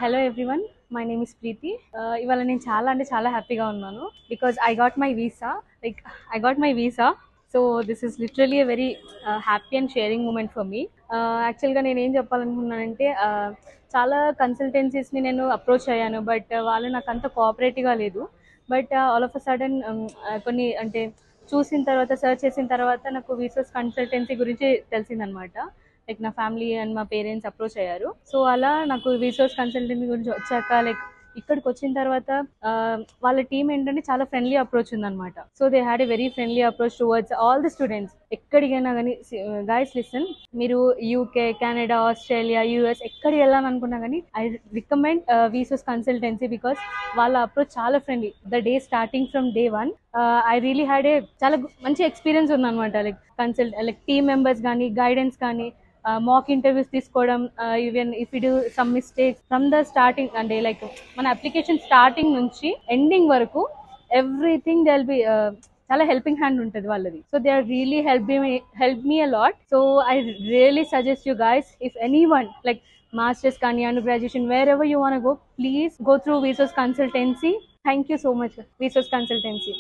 Hello everyone, my name is Preeti. ఇవాళ నేను చాలా అంటే చాలా హ్యాపీగా ఉన్నాను because I got my visa. So this is literally a very happy and sharing moment for me. యాక్చువల్గా నేను ఏం చెప్పాలనుకున్నానంటే చాలా కన్సల్టెన్సీస్ని నేను అప్రోచ్ అయ్యాను, బట్ వాళ్ళు నాకు అంత కోఆపరేటివ్గా లేదు. But all of a sudden కొన్ని అంటే చూసిన తర్వాత సర్చ్ చేసిన తర్వాత నాకు వీసోస్ కన్సల్టెన్సీ గురించి తెలిసిందనమాట. లైక్ నా ఫ్యామిలీ అండ్ మా పేరెంట్స్ అప్రోచ్ అయ్యారు. సో అలా నాకు రీసోర్స్ కన్సల్టెన్సీ గురించి వచ్చాక లైక్ ఇక్కడికి వచ్చిన తర్వాత వాళ్ళ టీం ఏంటంటే చాలా ఫ్రెండ్లీ అప్రోచ్ ఉందన్నమాట. So they had a very friendly approach towards all the students. ఎక్కడికైనా కానీ గైస్ లిసన్, మీరు యూకే, కెనడా, ఆస్ట్రేలియా, యూఎస్ ఎక్కడికి వెళ్ళాలనుకున్నా కానీ ఐ రికమెండ్ వీసోస్ కన్సల్టెన్సీ బికాస్ వాళ్ళ అప్రోచ్ చాలా friendly. The day starting from day 1 I really had a చాలా మంచి experience ఉందన్నమాట. లైక్ టీమ్ మెంబర్స్ కానీ గైడెన్స్ కానీ మాక్ ఇంటర్వ్యూస్ తీసుకోవడం, even if you do some mistakes from the starting అంటే like మన అప్లికేషన్ స్టార్టింగ్ నుంచి ఎండింగ్ వరకు ఎవ్రీథింగ్ దే విల్ బి చాలా హెల్పింగ్ హ్యాండ్ ఉంటుంది వాళ్ళది. So they are really help me a lot. So I really suggest you guys, if anyone like masters కానీ under graduation, wherever you want go, please go through Visos consultancy. Thank you so much Visos consultancy.